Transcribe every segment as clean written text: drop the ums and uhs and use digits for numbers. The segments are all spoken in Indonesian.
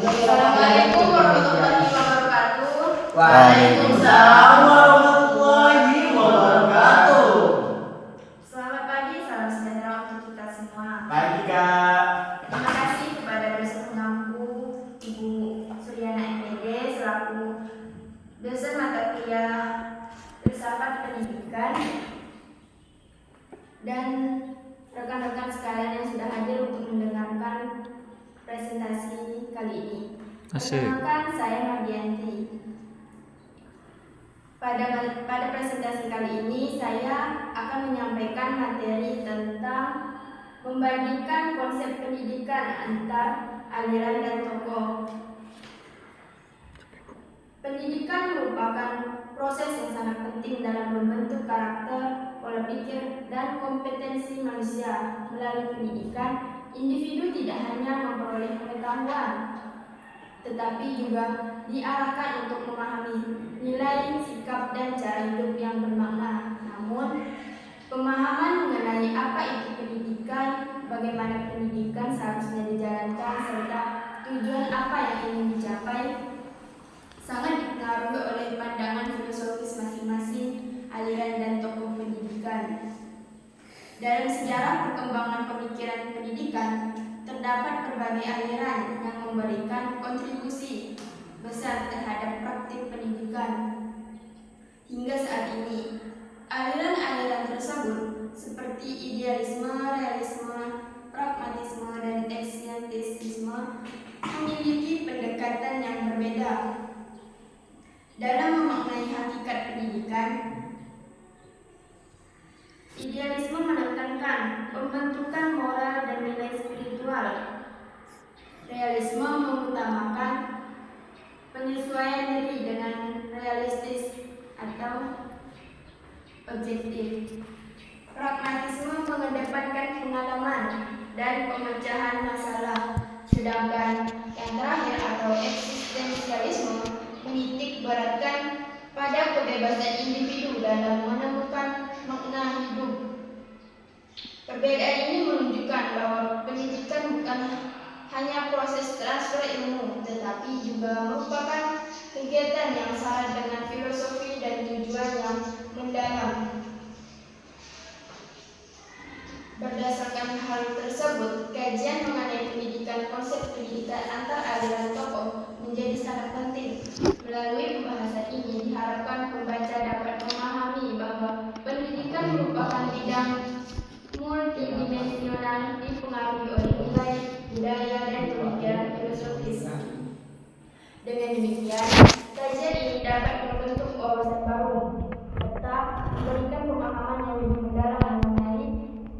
Assalamualaikum warahmatullahi wabarakatuh. Waalaikumsalam warahmatullahi wabarakatuh. Selamat pagi, salam sejahtera untuk kita semua. Pagi Kak. Terima kasih kepada dosen pengampu Ibu Suryana MPD selaku dosen mata kuliah filsafat pendidikan dan rekan-rekan sekalian yang sudah hadir untuk mendengarkan presentasi kali ini. Perkenalkan, saya Mardianti. Pada presentasi kali ini saya akan menyampaikan materi tentang membandingkan konsep pendidikan antar aliran dan tokoh. Pendidikan merupakan proses yang sangat penting dalam membentuk karakter, pola pikir, dan kompetensi manusia. Melalui pendidikan, individu tidak hanya memperoleh pengetahuan, tetapi juga diarahkan untuk memahami nilai, sikap, dan cara hidup yang bermakna. Namun, pemahaman mengenai apa itu pendidikan, bagaimana pendidikan seharusnya dijalankan, serta tujuan apa yang ingin dicapai, sangat dipengaruhi oleh pandangan filosofis masing-masing aliran dan tokoh pendidikan. Dalam sejarah perkembangan pemikiran pendidikan, terdapat berbagai aliran yang memberikan kontribusi besar terhadap praktik pendidikan. Hingga saat ini, aliran-aliran tersebut seperti idealisme, realisme, pragmatisme, dan eksistensialisme memiliki pendekatan yang berbeda. Dalam memaknai hakikat pendidikan, idealisme menekankan pembentukan moral dan nilai spiritual. Realisme mengutamakan penyesuaian diri dengan realistis atau objektif. Pragmatisme mengedepankan pengalaman dan pemecahan masalah, sedangkan yang terakhir atau eksistensialisme menitik beratkan pada kebebasan individu dalam menemukan makna hidup. Perbedaan ini menunjukkan bahwa pendidikan bukan hanya proses transfer ilmu, tetapi juga merupakan kegiatan yang syarat dengan filosofi dan tujuan yang mendalam. Berdasarkan hal tersebut, kajian mengenai pendidikan konsep pendidikan antar aliran tokoh menjadi sangat penting. Melalui pembahasan ini diharapkan pembaca dapat memahami bahwa pendidikan merupakan bidang multidimensional dipengaruhi oleh nilai, budaya, dan pemikiran filosofis. Dengan demikian, kajian ini dapat membentuk wawasan baru serta memberikan pemahaman yang lebih mendalam mengenai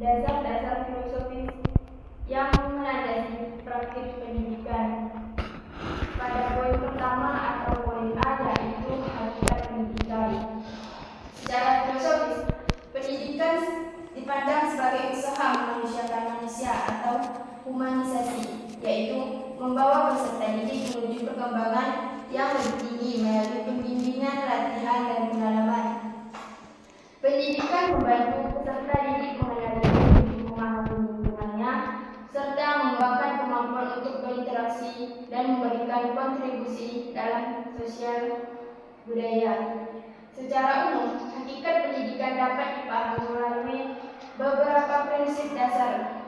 dasar-dasar filosofis yang melandasi praktik pendidikan. Pada poin pertama atau poin A, yaitu hakikat pendidikan. Secara filosofis, pendidikan dipandang sebagai usaha memanusiakan manusia atau humanisasi, yaitu membawa peserta didik menuju perkembangan yang lebih tinggi melalui pembimbingan, latihan, dan pengalaman. Pendidikan membantu peserta didik mengenali diri, memahami lingkungannya, serta mengembangkan kemampuan untuk berinteraksi dan memberikan kontribusi dalam sosial budaya. Secara umum, hakikat pendidikan dapat dipahami melalui beberapa prinsip dasar.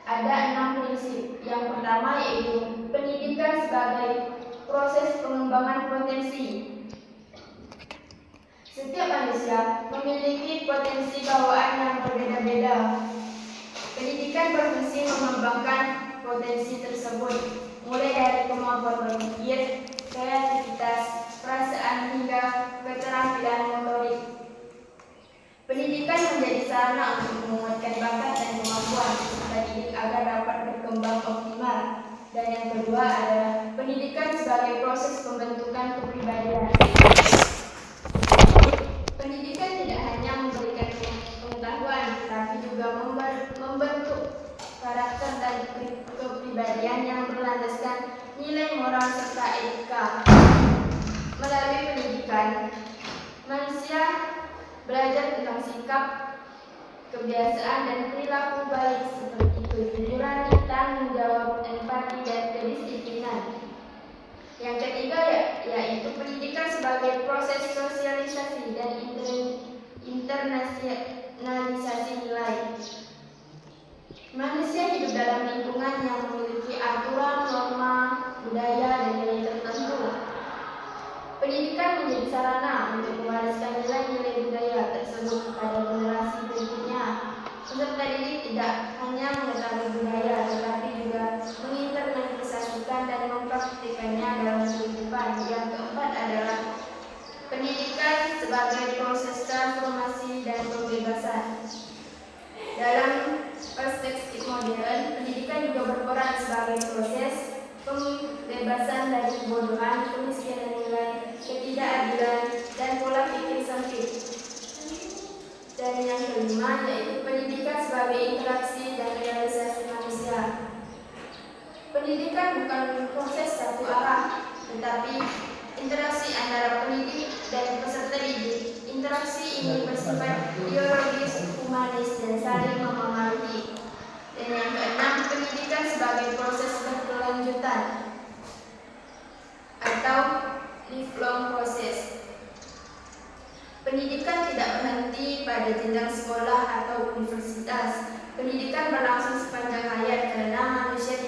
Ada 6 prinsip. Yang pertama yaitu pendidikan sebagai proses pengembangan potensi. Setiap manusia memiliki potensi bawaan yang berbeda-beda. Pendidikan berfungsi mengembangkan potensi tersebut, mulai dari kemampuan berpikir, kreativitas, perasaan, hingga keterampilan motorik. Pendidikan menjadi sarana untuk menguatkan bakat dan kemampuan peserta didik agar dapat berkembang optimal. Dan yang kedua adalah pendidikan sebagai proses pembentukan kepribadian. Pendidikan tidak hanya memberikan pengetahuan, tetapi juga membentuk karakter dan kepribadian yang berlandaskan nilai moral serta etika. Melalui pendidikan, manusia belajar tentang sikap, kebiasaan, dan perilaku baik seperti kejujuran, tanggung jawab, empati, dan kedisiplinan. internalisasi nilai. Manusia hidup dalam lingkungan yang memiliki aturan, norma, budaya, dan nilai tertentu. Pendidikan menjadi sarana untuk mewariskan nilai-nilai budaya tersebut kepada generasi berikutnya. Peserta didik tidak hanya mengetahui budaya, tetapi juga menginternalisasikan dan mempraktikkannya dalam kehidupan. Yang keempat adalah pendidikan sebagai proses transformasi dan pembebasan. Dalam perspektif modern, pendidikan juga berperan sebagai proses pembebasan dari kebodohan, kemiskinan nilai, ketidakadilan, dan pola pikir sempit. Dan yang kelima yaitu pendidikan sebagai interaksi dan realisasi manusia. Pendidikan bukan proses satu arah, tetapi interaksi antara pendidik dan peserta didik. Interaksi ini bersifat biologis, humanis, dan saling memengaruhi. Dan yang keenam, pendidikan sebagai proses berkelanjutan atau lifelong process. Pendidikan tidak berhenti pada jenjang sekolah atau universitas. Pendidikan berlangsung sepanjang hayat karena manusia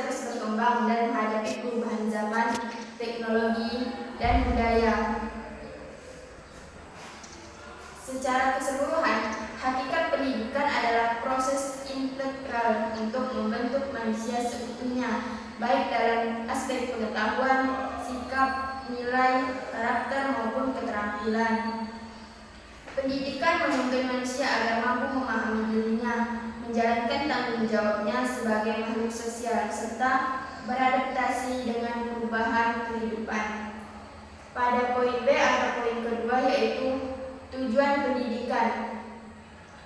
terus berkembang dan menghadapi perubahan zaman, teknologi, dan budaya. Secara keseluruhan, hakikat pendidikan adalah proses integral untuk membentuk manusia seutuhnya, baik dalam aspek pengetahuan, sikap, nilai, karakter, maupun keterampilan. Pendidikan menuntut manusia agar mampu memahami dirinya, menjalankan tanggung jawabnya sebagai makhluk sosial, serta beradaptasi dengan perubahan kehidupan. Pada poin B atau poin kedua yaitu tujuan pendidikan.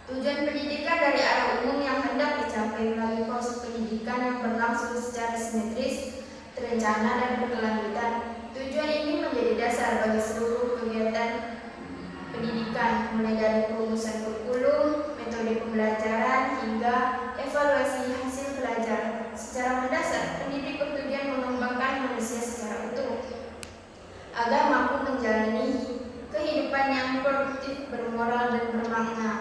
Tujuan pendidikan dari arah umum yang hendak dicapai melalui proses pendidikan yang berlangsung secara simetris, terencana, dan berkelanjutan. Tujuan ini menjadi dasar bagi seluruh kegiatan pendidikan, mulai dari perumusan kurikulum, metode pembelajaran, hingga evaluasi hasil belajar. Secara mendasar, pendidik bertujuan mengembangkan manusia secara utuh agar mampu menjalani kehidupan yang produktif, bermoral, dan bermakna.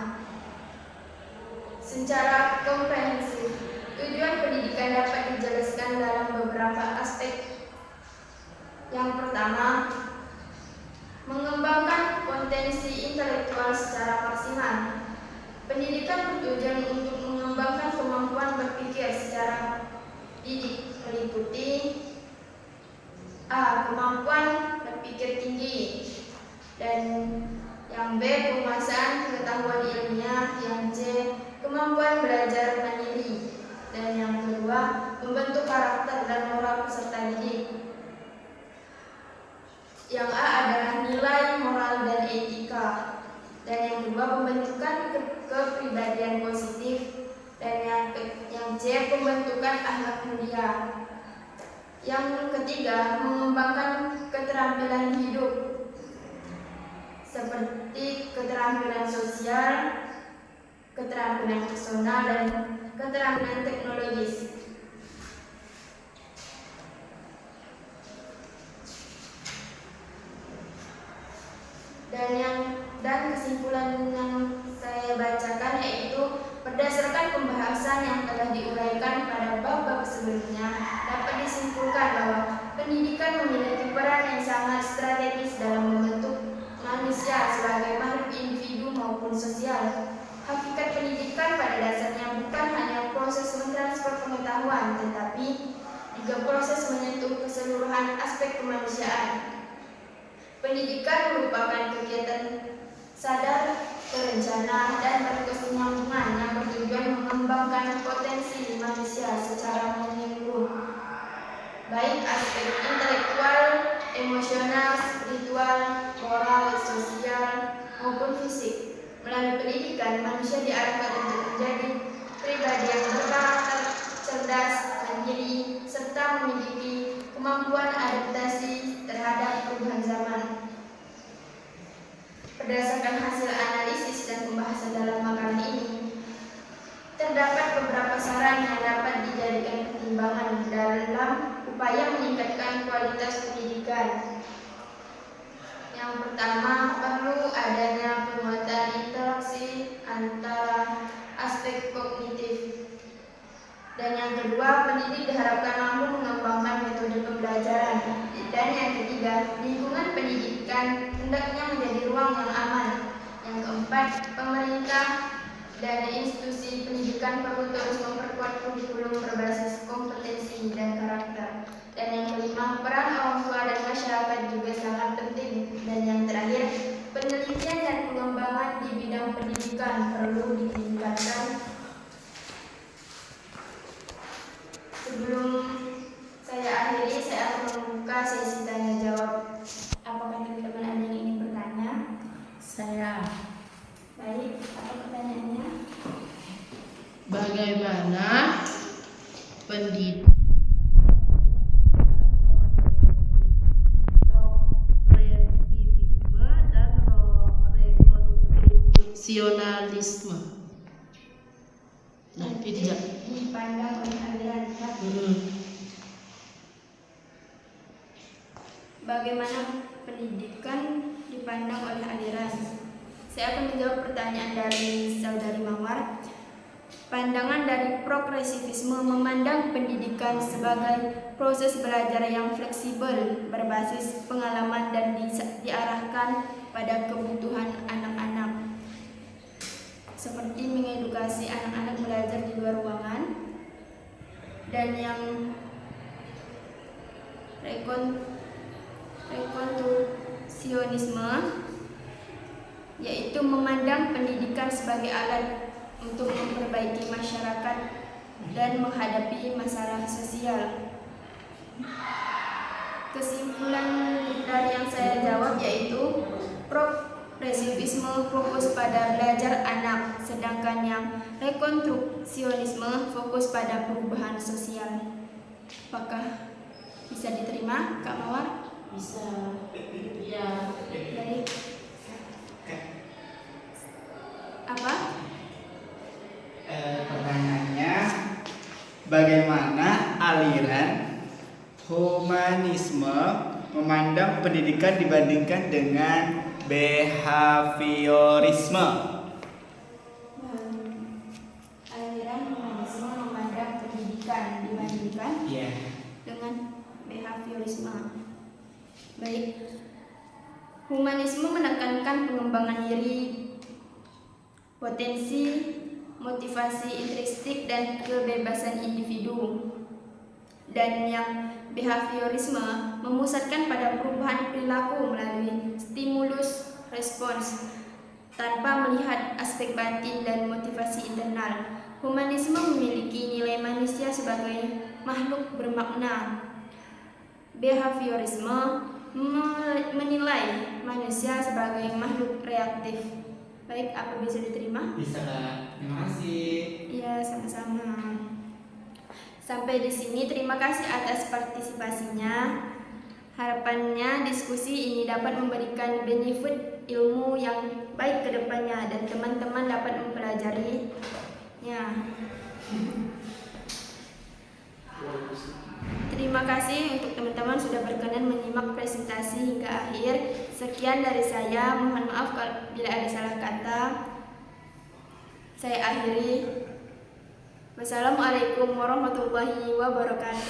Secara komprehensif, tujuan pendidikan dapat dijelaskan dalam beberapa aspek. Yang pertama, mengembangkan potensi intelektual secara maksimal. Pendidikan bertujuan untuk mengembangkan kemampuan berpikir secara didik, meliputi A. Kemampuan berpikir tinggi, dan yang B. penguasaan pengetahuan ilmiah, yang C. kemampuan belajar mandiri, dan yang kedua membentuk karakter dan moral peserta didik. Yang A adalah nilai, moral, dan etika, dan yang kedua pembentukan kepribadian positif, dan yang C pembentukan akhlak mulia. Yang ketiga mengembangkan keterampilan hidup seperti keterampilan sosial, keterampilan personal, dan keterampilan teknologis. Dan kesimpulan yang saya bacakan yaitu berdasarkan pembahasan yang telah diuraikan pada bab-bab sebelumnya, dapat disimpulkan bahwa pendidikan memiliki peran yang sangat strategis dalam membentuk manusia sebagai makhluk individu maupun sosial. Hakikat pendidikan pada dasarnya bukan hanya proses mentransfer pengetahuan, tetapi juga proses menyentuh keseluruhan aspek kemanusiaan. Pendidikan merupakan kegiatan sadar, terencana, dan berkesinambungan yang bertujuan mengembangkan potensi manusia secara menyeluruh, baik aspek intelektual, emosional, spiritual, moral, sosial, maupun fisik. Melalui pendidikan, manusia diarahkan untuk menjadi pribadi yang berkarakter, cerdas, mandiri, serta memiliki kemampuan adaptasi terhadap perubahan zaman. Berdasarkan hasil analisis dan pembahasan dalam makalah ini, terdapat beberapa saran yang dapat dijadikan pertimbangan dalam upaya meningkatkan kualitas pendidikan. Yang pertama, perlu adanya penguatan interaksi antara aspek kognitif. Dan yang kedua, pendidik diharapkan mampu mengembangkan metode pembelajaran. Dan yang ketiga, lingkungan pendidikan hendaknya menjadi ruang yang aman. Yang keempat, pemerintah dan institusi pendidikan perlu terus memperkuat kurikulum berbasis kompetensi dan karakter. Dan yang kelima, peran orang tua dan masyarakat juga sangat penting. Dan yang terakhir, penelitian dan pengembangan di bidang pendidikan perlu ditingkatkan. Sebelum saya akhiri, saya akan membuka sesi tanya jawab. Apakah teman-teman ada yang ingin bertanya? Saya. Baik, apa pertanyaannya? Bagaimana pendidik progresivisme dan rekonstruksionalisme? Nah, tidak. Dipandang oleh aliran kan? Bagaimana pendidikan dipandang oleh aliran? Saya akan menjawab pertanyaan dari saudari Mawar. Pandangan dari progresivisme memandang pendidikan sebagai proses belajar yang fleksibel, berbasis pengalaman dan diarahkan pada kebutuhan anak-anak, seperti mengedukasi anak-anak belajar di luar ruangan. Dan yang rekonstruksionisme yaitu memandang pendidikan sebagai alat untuk memperbaiki masyarakat dan menghadapi masalah sosial. Kesimpulan dari yang saya jawab yaitu progresivisme fokus pada belajar anak, sedangkan yang rekonstruksionisme fokus pada perubahan sosial. Apakah bisa diterima, Kak Mawar? Bisa. Ya. Baik. Apa? Pertanyaannya, bagaimana aliran humanisme memandang pendidikan dibandingkan dengan behaviorisme? Aliran humanisme memandang pendidikan dibandingkan dengan behaviorisme. Baik. Humanisme menekankan pengembangan diri, potensi, motivasi intrinsik dan kebebasan individu. Dan yang behaviorisme memusatkan pada perubahan perilaku melalui stimulus respons tanpa melihat aspek batin dan motivasi internal. Humanisme memiliki nilai manusia sebagai makhluk bermakna. Behaviorisme menilai manusia sebagai makhluk reaktif. Baik, apa bisa diterima? Bisa, terima kasih. Iya, sama-sama. Sampai di sini, terima kasih atas partisipasinya. Harapannya diskusi ini dapat memberikan benefit ilmu yang baik ke depannya dan teman-teman dapat mempelajarinya. Terima kasih untuk teman-teman sudah berkenan menyimak presentasi hingga akhir. Sekian dari saya, mohon maaf bila ada salah kata. Saya akhiri. Wassalamualaikum warahmatullahi wabarakatuh.